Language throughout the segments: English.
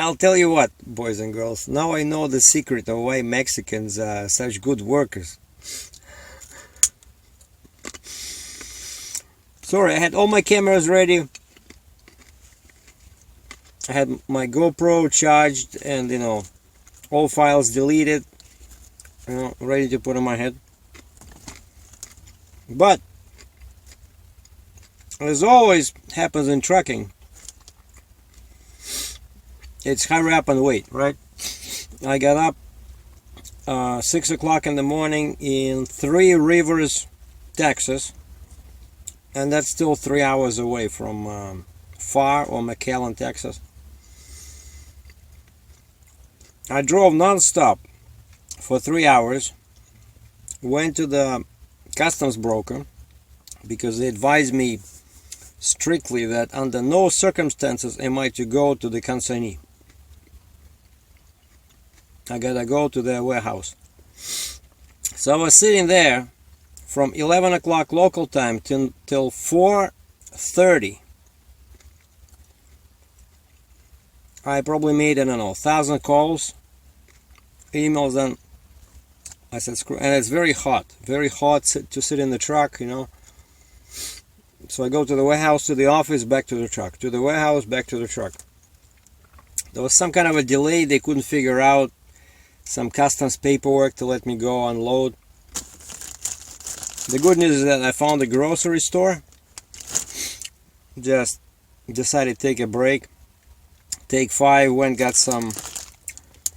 I'll tell you what, boys and girls, now I know the secret of why Mexicans are such good workers. Sorry, I had all my cameras ready. I had my GoPro charged and, all files deleted, ready to put on my head. But, as always happens in trucking, it's hurry up and wait, right? I got up 6 o'clock in the morning in Three Rivers, Texas, and that's still 3 hours away from Pharr or McAllen, Texas. I drove non-stop for 3 hours, went to the customs broker because they advised me strictly that under no circumstances am I to go to the consignee. I gotta go to their warehouse. So I was sitting there from 11 o'clock local time till 4:30. I probably made, I don't know, 1,000 calls, emails, and I said screw. And it's very hot to sit in the truck, So I go to the warehouse, to the office, back to the truck, to the warehouse, back to the truck. There was some kind of a delay. They couldn't figure out some customs paperwork to let me go unload. The good news is that I found a grocery store. Just decided to take a break. Take 5, went got some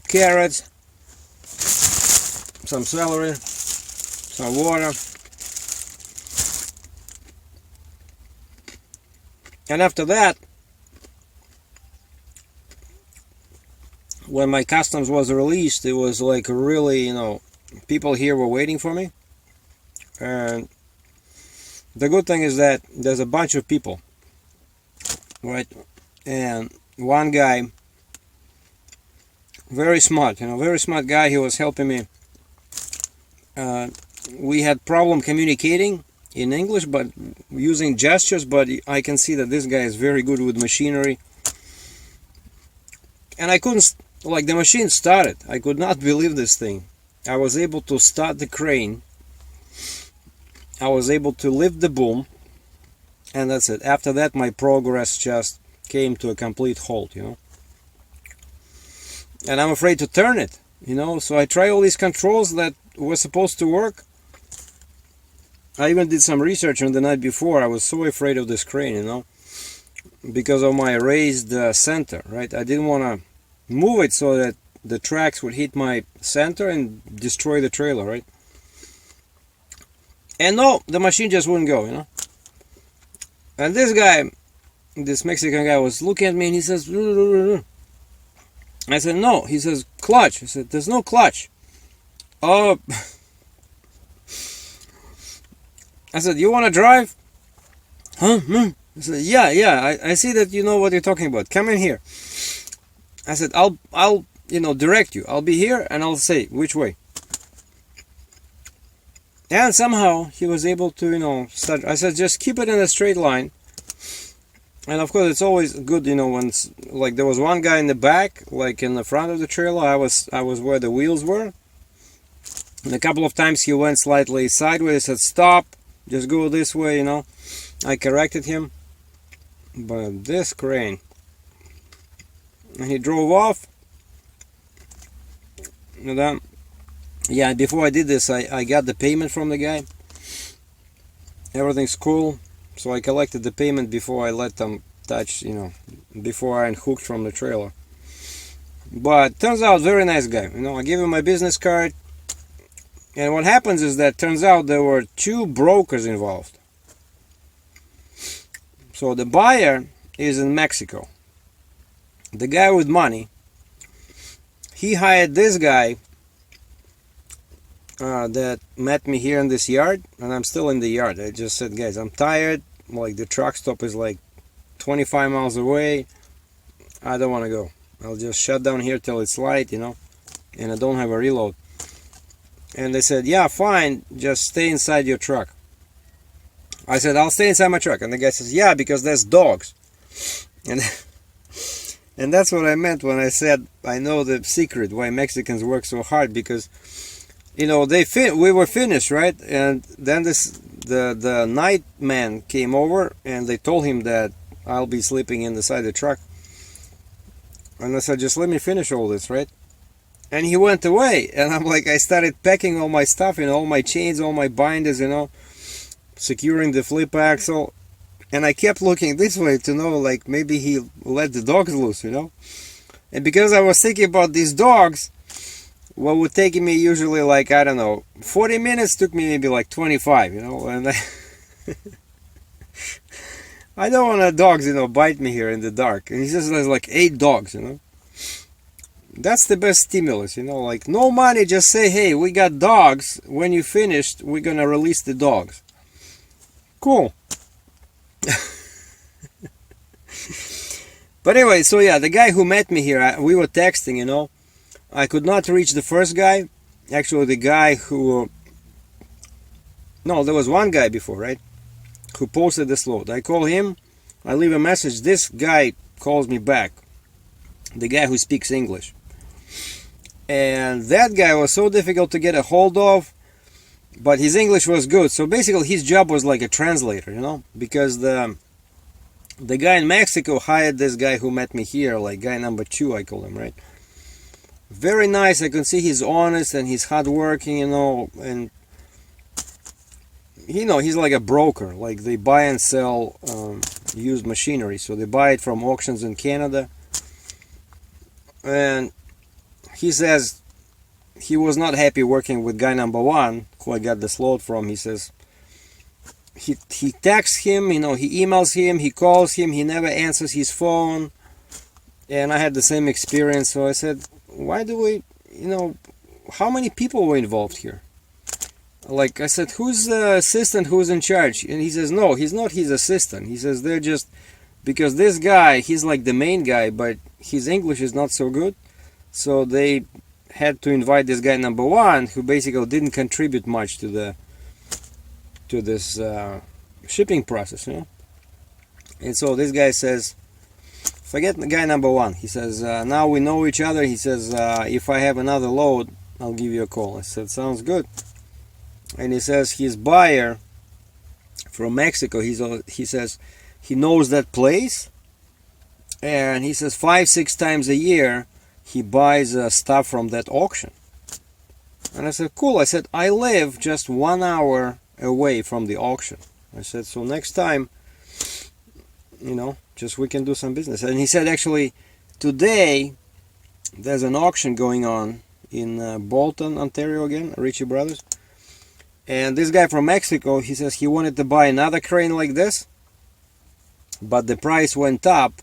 carrots, some celery, some water. And after that, when my customs was released, it was like really, people here were waiting for me. And the good thing is that there's a bunch of people, right? And one guy, very smart, very smart guy, he was helping me. We had problem communicating in English, but using gestures, but I can see that this guy is very good with machinery. And I couldn't, the machine started. I could not believe this thing. I was able to start the crane. I was able to lift the boom. And that's it. After that, my progress just came to a complete halt, And I'm afraid to turn it, So I try all these controls that were supposed to work. I even did some research on the night before. I was so afraid of this crane, because of my raised center, right? I didn't want to move it so that the tracks would hit my center and destroy the trailer, right? And no, the machine just wouldn't go, And this guy, this Mexican guy, was looking at me and he says, I said, no. He says, clutch. I said, there's no clutch. Oh. I said, you want to drive? Huh? I said, yeah. I see that you know what you're talking about. Come in here. I said, I'll direct you. I'll be here and I'll say which way. And somehow he was able to, start. I said, just keep it in a straight line. And of course, it's always good, when there was one guy in the back, in the front of the trailer. I was where the wheels were. And a couple of times he went slightly sideways. I said, stop. Just go this way, I corrected him. But this crane, and he drove off. And then, before I did this, I got the payment from the guy. Everything's cool. So I collected the payment before I let them touch, before I unhooked from the trailer. But turns out, very nice guy. I gave him my business card. And what happens is that turns out there were 2 brokers involved. So the buyer is in Mexico. The guy with money, he hired this guy that met me here in this yard, and I'm still in the yard. I just said, guys, I'm tired. The truck stop is 25 miles away. I don't want to go. I'll just shut down here till it's light, and I don't have a reload. And they said, yeah, fine, just stay inside your truck. I said, I'll stay inside my truck. And the guy says, yeah, because there's dogs. And And that's what I meant when I said I know the secret why Mexicans work so hard, because you know we were finished, right? And then the night man came over and they told him that I'll be sleeping inside the truck. And I said, just let me finish all this, right? And he went away, and I'm like, I started packing all my stuff, you know, all my chains, all my binders, you know, securing the flip axle. And I kept looking this way to know, like, maybe he let the dogs loose, you know. And because I was thinking about these dogs, what would take me usually like, I don't know, 40 minutes took me maybe like 25, you know. And I don't want the dogs, you know, bite me here in the dark. And he says there's like 8 dogs, you know. That's the best stimulus, you know, like no money, just say, hey, we got dogs. When you finished, we're gonna release the dogs. Cool. But anyway, so yeah, the guy who met me here, we were texting, you know. I could not reach the first guy. Actually, the guy who... No, there was one guy before, right? Who posted this load. I call him, I leave a message. This guy calls me back. The guy who speaks English. And that guy was so difficult to get a hold of, but his English was good. So basically his job was like a translator, you know, because the guy in Mexico hired this guy who met me here, like guy number 2, I call him, right? Very nice. I can see he's honest and he's hardworking, you know, and you know, he's like a broker. Like they buy and sell used machinery. So they buy it from auctions in Canada. And he says he was not happy working with guy number 1 who I got this load from. He says he texts him, you know, he emails him, he calls him, he never answers his phone. And I had the same experience. So I said, why do we, you know, how many people were involved here? Like I said, who's the assistant, who's in charge? And he says, no, he's not his assistant. He says they're just, because this guy, he's like the main guy, but his English is not so good. So they had to invite this guy number 1, who basically didn't contribute much to this shipping process, you know. And so this guy says, forget the guy number 1. He says, now we know each other. He says, if I have another load, I'll give you a call. I said, sounds good. And he says his buyer from Mexico, he says he knows that place. And he says 5-6 times a year he buys stuff from that auction. And I said, cool. I said, I live just 1 hour away from the auction. I said, so next time, you know, just we can do some business. And he said, actually, today there's an auction going on in Bolton, Ontario again, Ritchie Brothers. And this guy from Mexico, he says he wanted to buy another crane like this, but the price went up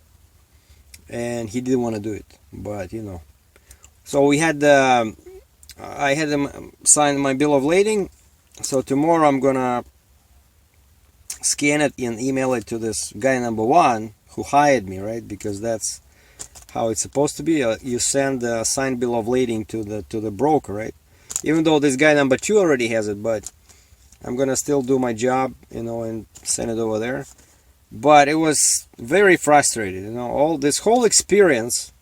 and he didn't want to do it. But you know, so we had I had him sign my bill of lading. So tomorrow I'm gonna scan it and email it to this guy number 1 who hired me, right? Because that's how it's supposed to be. You send the signed bill of lading to the broker, right? Even though this guy number 2 already has it, but I'm gonna still do my job, you know, and send it over there. But it was very frustrating, you know, all this whole experience.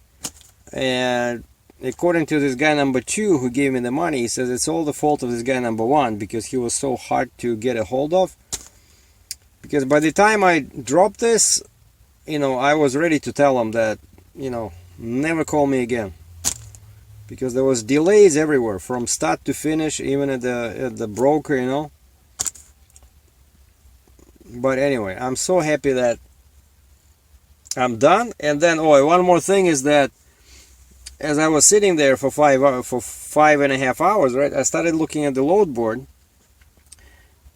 And according to this guy number 2 who gave me the money, he says it's all the fault of this guy number 1 because he was so hard to get a hold of. Because by the time I dropped this, you know, I was ready to tell him that, you know, never call me again. Because there was delays everywhere from start to finish, even at the broker, you know. But anyway, I'm so happy that I'm done. And then, one more thing is that as I was sitting there for 5.5 hours, right, I started looking at the load board,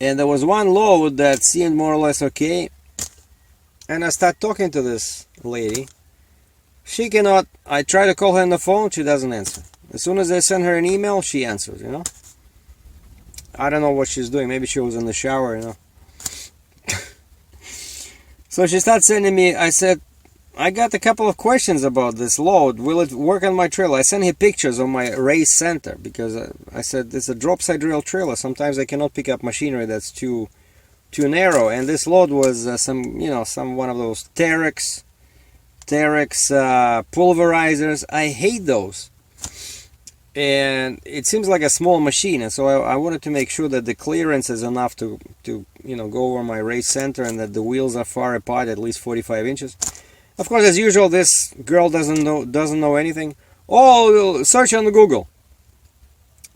and there was one load that seemed more or less okay. And I start talking to this lady. She cannot, I try to call her on the phone, she doesn't answer. As soon as I send her an email, she answers, you know. I don't know what she's doing. Maybe she was in the shower, you know. So she starts sending me, I said, I got a couple of questions about this load. Will it work on my trailer? I sent her pictures of my race center because I said it's a drop side rail trailer. Sometimes I cannot pick up machinery that's too narrow. And this load was some one of those Terex Terex pulverizers. I hate those. And it seems like a small machine, and so I wanted to make sure that the clearance is enough to go over my race center, and that the wheels are far apart, at least 45 inches. Of course, as usual, this girl doesn't know anything. Oh, search on Google.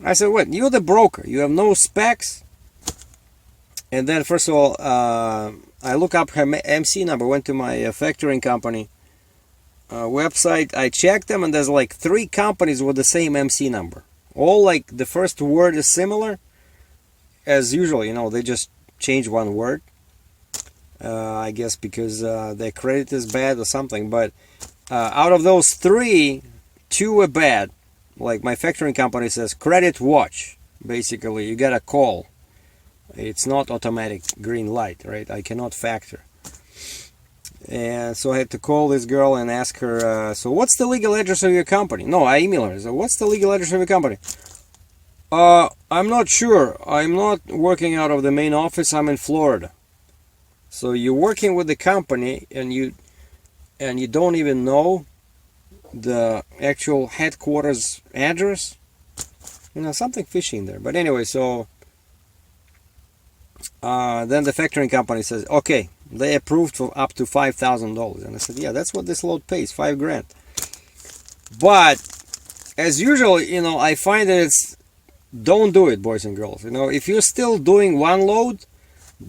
I said, what? You're the broker. You have no specs. And then, first of all, I look up her MC number. Went to my factoring company website. I checked them, and there's like 3 companies with the same MC number. All like the first word is similar. As usual, they just change one word. I guess because their credit is bad or something. But out of those 3, 2 were bad. Like my factoring company says, credit watch. Basically, you gotta call. It's not automatic green light, right? I cannot factor. And so I had to call this girl and ask her, so what's the legal address of your company? No, I emailed her. So what's the legal address of your company? I'm not sure. I'm not working out of the main office. I'm in Florida. So you're working with the company, and you don't even know the actual headquarters address? Something fishy in there. But anyway, so then the factoring company says, okay, they approved for up to $5,000. And I said, yeah, that's what this load pays, $5,000. But as usual, I find that don't do it, boys and girls. If you're still doing one load,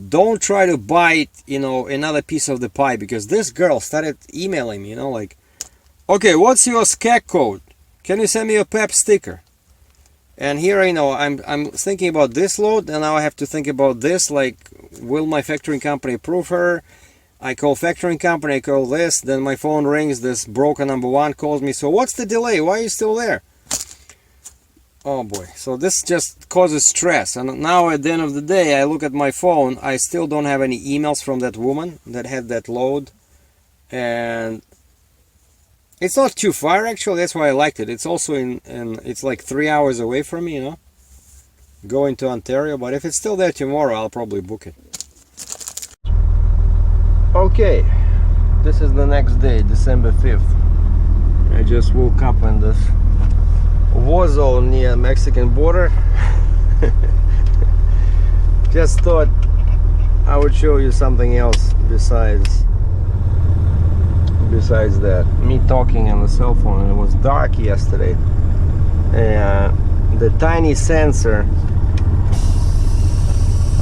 don't try to bite, another piece of the pie, because this girl started emailing me, like, okay, what's your SCAC code? Can you send me a PEP sticker? And here, I'm thinking about this load, and now I have to think about this, like, will my factoring company approve her? I call factoring company, I call this, then my phone rings, this broker number 1 calls me, so what's the delay? Why are you still there? Oh boy, so this just causes stress. And now at the end of the day, I look at my phone, I still don't have any emails from that woman that had that load. And it's not too far, actually, that's why I liked it. It's also it's like 3 hours away from me, going to Ontario. But if it's still there tomorrow, I'll probably book it. Okay, this is the next day, December 5th. I just woke up in this war zone near Mexican border. Just thought I would show you something else besides that. Me talking on the cell phone. It was dark yesterday, and the tiny sensor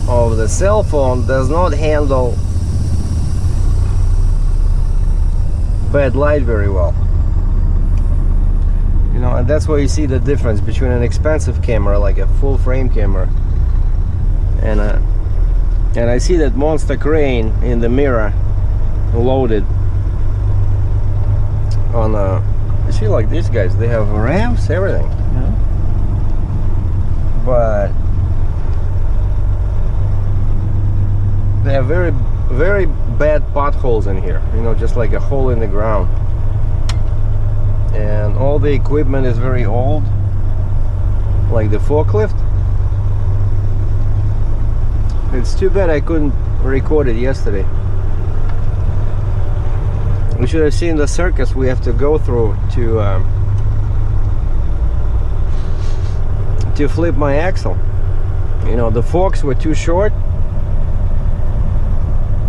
of the cell phone does not handle bad light very well. And that's where you see the difference between an expensive camera, like a full frame camera, and I see that monster crane in the mirror loaded on you see, like these guys, they have ramps, everything. Yeah. But they have very, very bad potholes in here, just like a hole in the ground. And all the equipment is very old, like the forklift. It's too bad I couldn't record it yesterday. We should have seen the circus we have to go through to flip my axle. The forks were too short,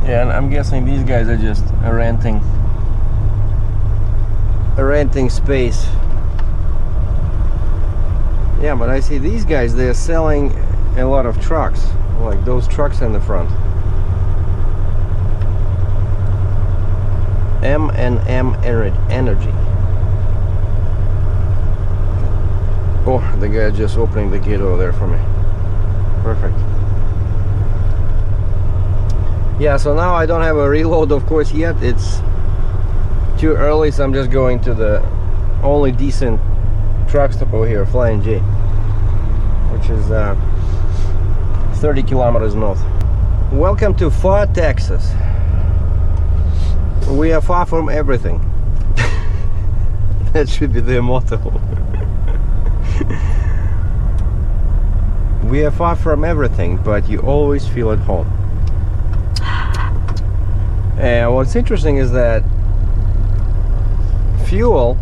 and I'm guessing these guys are just renting space. Yeah, but I see these guys, they're selling a lot of trucks, like those trucks in the front. M&M Energy. Oh, the guy just opening the gate over there for me. Perfect. Yeah, so now I don't have a reload, of course, yet. It's too early, so I'm just going to the only decent truck stop over here, Flying J, which is 30 kilometers north. Welcome to far Texas. We are far from everything. That should be their motto. We are far from everything, but you always feel at home. And what's interesting is that fuel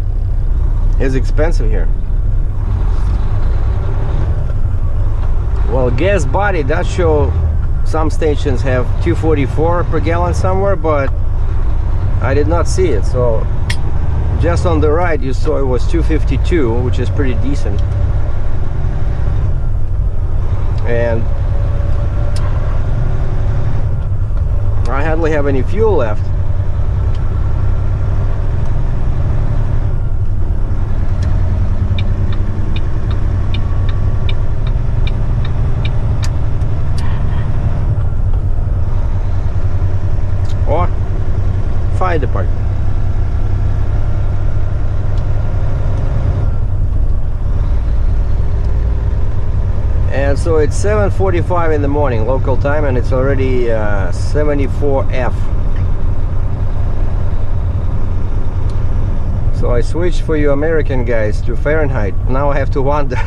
is expensive here. Well, gas body does show some stations have 244 per gallon somewhere, but I did not see it. So just on the right you saw it was 252, which is pretty decent. And I hardly have any fuel left. Or fire department. And so it's 7:45 in the morning local time, and it's already 74F. So I switched for you American guys to Fahrenheit. Now I have to wonder.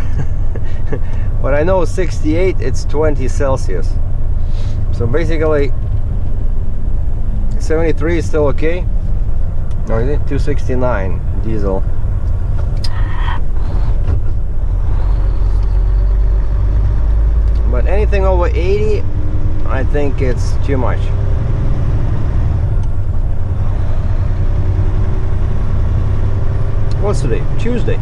But I know 68, it's 20 Celsius. So basically 73 is still okay. No, is it 269 diesel? But anything over 80, I think it's too much. What's today? Tuesday.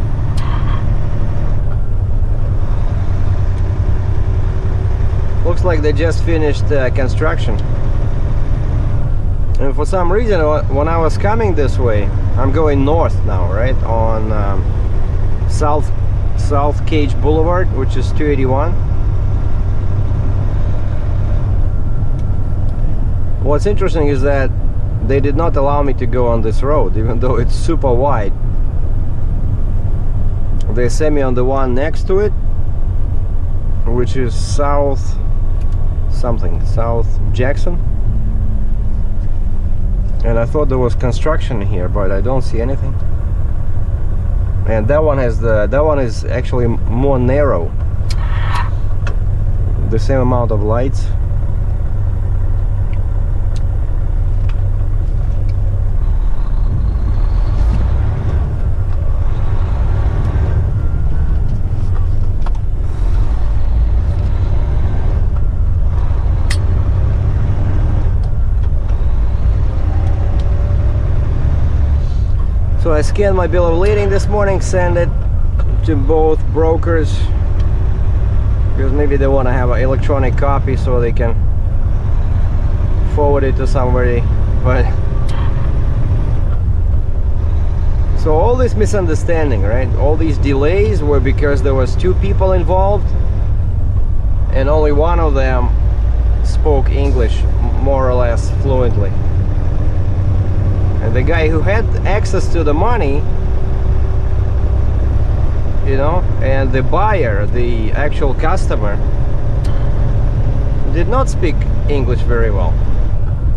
Looks like they just finished construction. And for some reason, when I was coming this way, I'm going north now, right? On South Cage Boulevard, which is 281. What's interesting is that they did not allow me to go on this road, even though it's super wide. They sent me on the one next to it, which is South Jackson. And I thought there was construction here, but I don't see anything. And that one is actually more narrow. The same amount of lights. So I scanned my bill of lading this morning, sent it to both brokers, because maybe they want to have an electronic copy so they can forward it to somebody. But so all this misunderstanding, right? All these delays were because there was two people involved, and only one of them spoke English more or less fluently. And the guy who had access to the money, you know, and the buyer, the actual customer, did not speak English very well.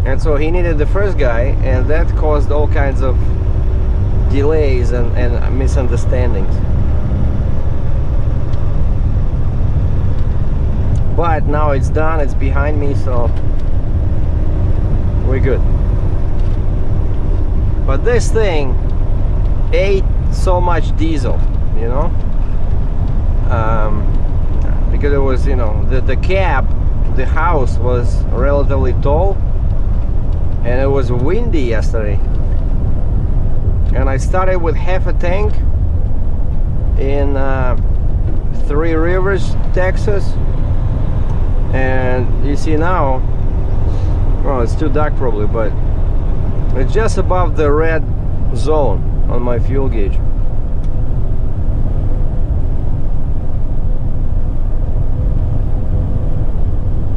And so he needed the first guy, and that caused all kinds of delays and misunderstandings. But now it's done, it's behind me, so we're good. But this thing ate so much diesel, you know, because it was, you know, the cab, the house was relatively tall, and it was windy yesterday. And I started with half a tank in Three Rivers, Texas, and you see now, well, it's too dark probably, but it's just above the red zone on my fuel gauge.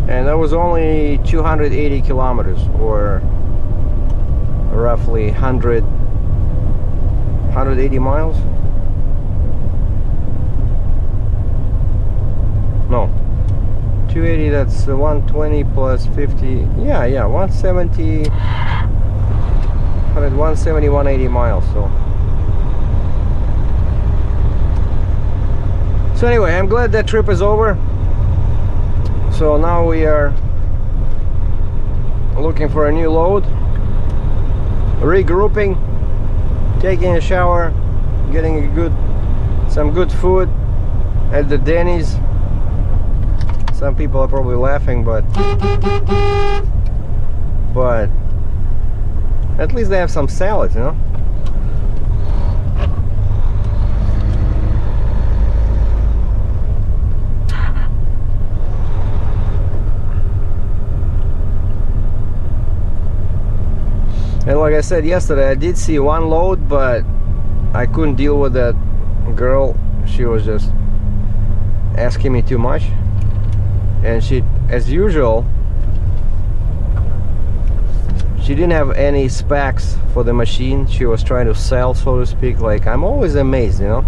And that was only 280 kilometers, or roughly 180 miles. No, 280, that's 120 plus 50. Yeah, 170. 170, 180 miles. So anyway, I'm glad that trip is over. So now we are looking for a new load, regrouping, taking a shower, getting some good food at the Denny's. Some people are probably laughing, but at least they have some salads, you know. And like I said yesterday, I did see one load, but I couldn't deal with that girl. She was just asking me too much. And she, as usual, she didn't have any specs for the machine she was trying to sell, so to speak. Like, I'm always amazed, you know.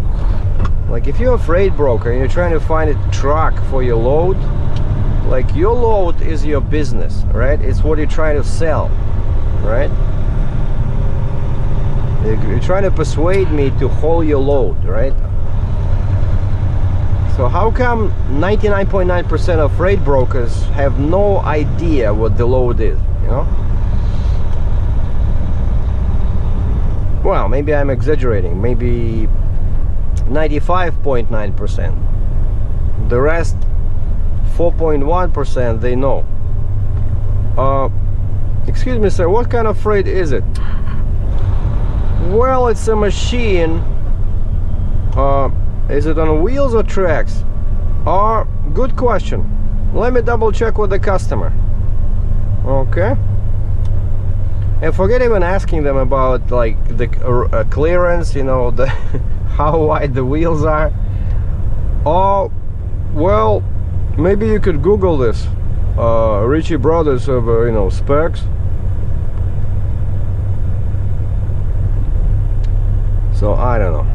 Like, if you're a freight broker and you're trying to find a truck for your load, like, your load is your business, right? It's what you're trying to sell, right? You're trying to persuade me to haul your load, right? So how come 99.9% of freight brokers have no idea what the load is, you know? Well, maybe I'm exaggerating. Maybe 95.9%. The rest, 4.1%, they know. Excuse me, sir, what kind of freight is it? Well, it's a machine. Is it on wheels or tracks? Good question. Let me double check with the customer. Okay. And forget even asking them about like the clearance, you know, the how wide the wheels are. Oh, well, maybe you could Google this. Ritchie Brothers have, you know, specs. So I don't know.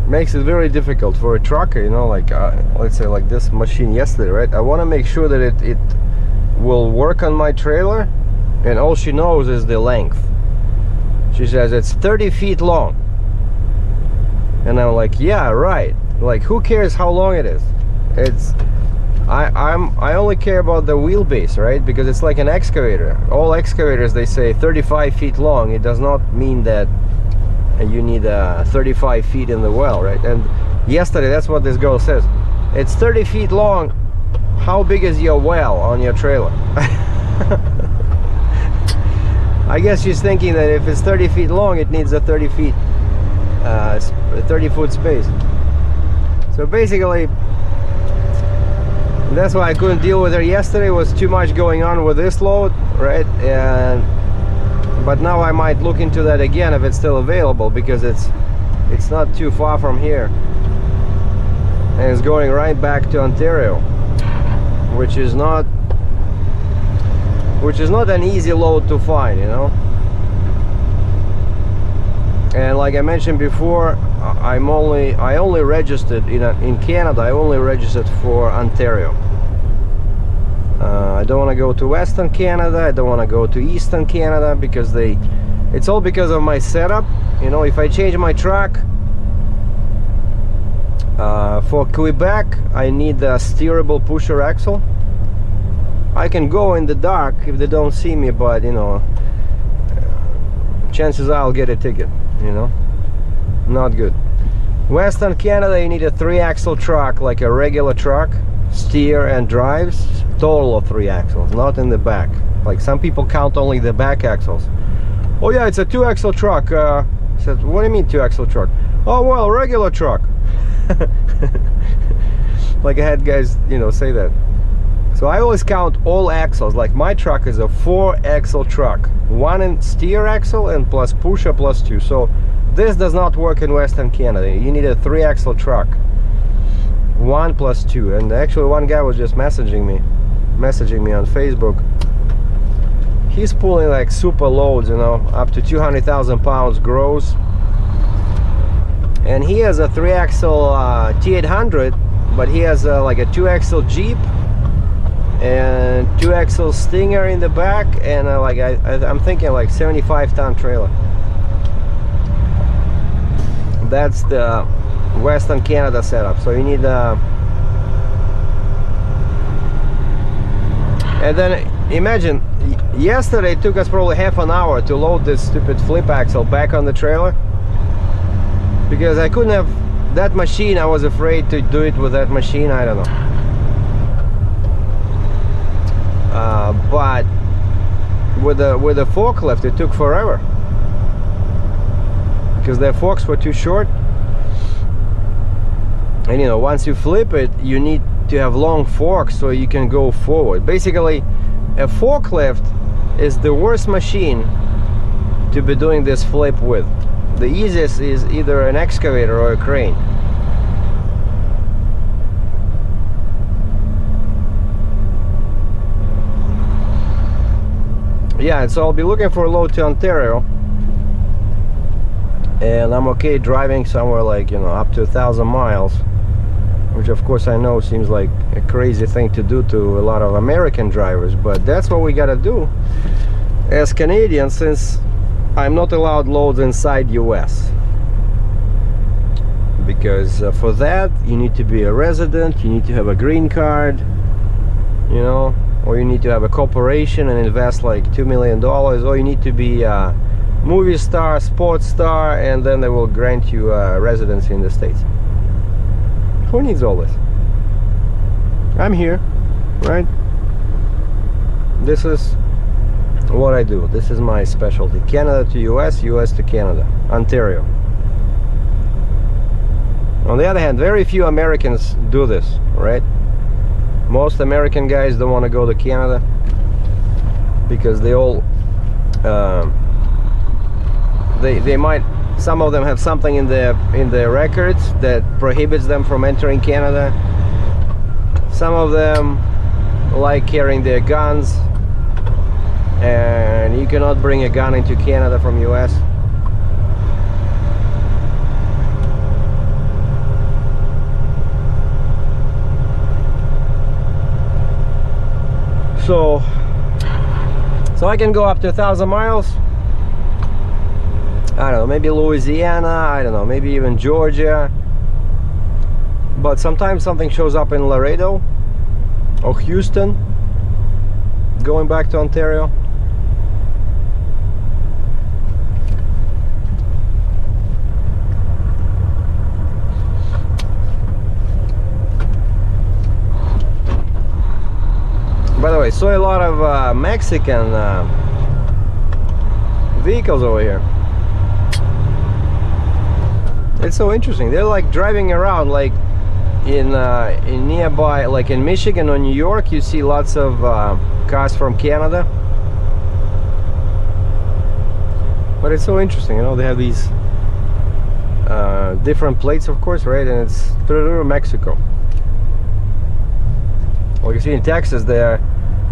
Makes it very difficult for a trucker, you know, like let's say like this machine yesterday, right? I want to make sure that it will work on my trailer, and all she knows is the length. She says it's 30 feet long, and I'm like, yeah, right. Like, who cares how long it is? I only care about the wheelbase, right? Because it's like an excavator. All excavators, they say 35 feet long. It does not mean that you need 35 feet in the well, right? And yesterday, that's what this girl says. It's 30 feet long. How big is your well on your trailer? I guess she's thinking that if it's 30 feet long, it needs a 30 foot space. So basically, that's why I couldn't deal with her yesterday. Was too much going on with this load, right? But now I might look into that again if it's still available, because it's not too far from here, and it's going right back to Ontario, which is not an easy load to find, you know. And like I mentioned before, I only registered in Canada. I only registered for Ontario. I don't want to go to Western Canada. I don't want to go to Eastern Canada, because it's all because of my setup. You know, if I change my truck for Quebec, I need a steerable pusher axle. I can go in the dark if they don't see me, but you know, chances are I'll get a ticket, you know. Not good. Western Canada, you need a 3-axle truck, like a regular truck, steer and drives, total of 3 axles, not in the back. Like, some people count only the back axles. Oh yeah, it's a 2-axle truck. I said, what do you mean 2-axle truck? Oh well, regular truck. Like, I had guys, you know, say that. So I always count all axles. Like, my truck is a 4-axle truck, 1 in steer axle and plus pusher plus 2. So this does not work in Western Canada. You need a 3-axle truck, 1 plus 2. And actually, one guy was just messaging me on Facebook. He's pulling like super loads, you know, up to 200,000 pounds gross, and he has a 3-axle T800, but he has like a 2-axle Jeep and 2-axle Stinger in the back, and like I'm thinking like 75-ton trailer. That's the Western Canada setup. So you need and then imagine yesterday it took us probably half an hour to load this stupid flip axle back on the trailer, because I couldn't have that machine. I was afraid to do it with that machine. I don't know, but with the forklift it took forever, because their forks were too short. And you know, once you flip it, you need to have long forks so you can go forward. Basically, a forklift is the worst machine to be doing this flip with. The easiest is either an excavator or a crane. Yeah, and so I'll be looking for a load to Ontario, and I'm okay driving somewhere like, you know, up to 1,000 miles, which of course I know seems like a crazy thing to do to a lot of American drivers, but that's what we gotta do as Canadians, since I'm not allowed loads inside US. Because for that you need to be a resident, you need to have a green card, you know, or you need to have a corporation and invest like $2 million, or you need to be a movie star, sports star, and then they will grant you residency in the States. Who needs all this? I'm here, right? This is what I do. This is my specialty. Canada to US, US to Canada. Ontario. On the other hand, very few Americans do this, right? Most American guys don't want to go to Canada because they all they might, some of them have something in their records that prohibits them from entering Canada. Some of them like carrying their guns, and you cannot bring a gun into Canada from US. So I can go up to 1,000 miles. I don't know, maybe Louisiana, I don't know, maybe even Georgia. But sometimes something shows up in Laredo or Houston, going back to Ontario. By the way, saw a lot of Mexican vehicles over here. It's so interesting. They're like driving around, like in nearby, like in Michigan or New York, you see lots of cars from Canada. But it's so interesting, you know, they have these different plates, of course, right? And it's through Mexico. Like you see in Texas, they're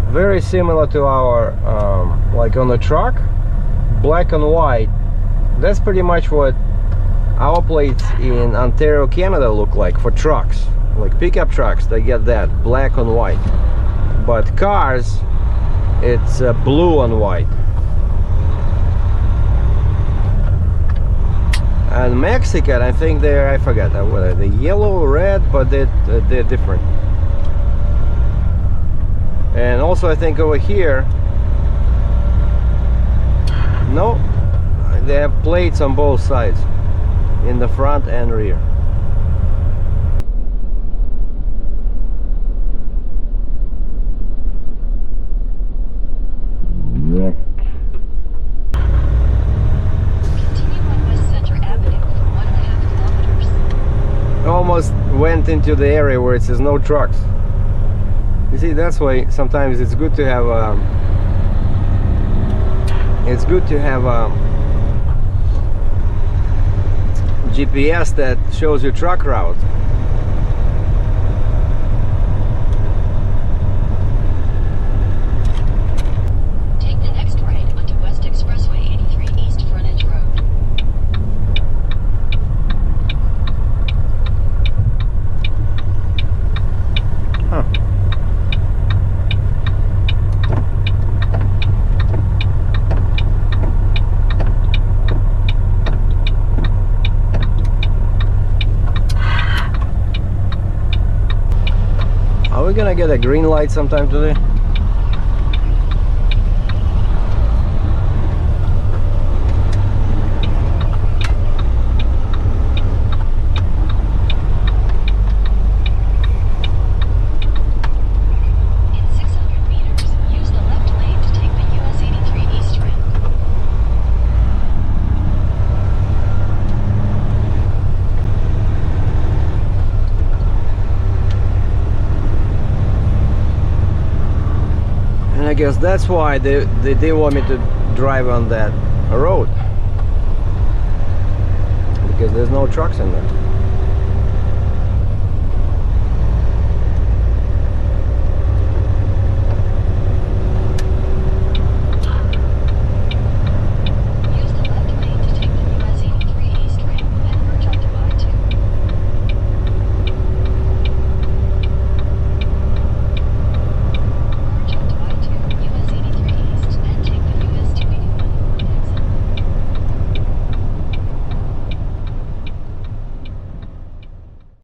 very similar to our, like on the truck, black and white. That's pretty much what our plates in Ontario, Canada look like for trucks. Like pickup trucks, they get that, black and white. But cars, it's blue and white. And Mexican, I think they're, I forgot, what are they, yellow, red, but they're different. And also I think over here, no, they have plates on both sides, in the front and rear. Continue on West Center Avenue for 1.5 kilometers. Almost went into the area where it says no trucks. You see, that's why sometimes it's good to have GPS that shows you truck route. Take the next right onto West Expressway 83 East Frontage Road. Huh. Are we gonna get a green light sometime today? I guess that's why they didn't want me to drive on that road, because there's no trucks in there.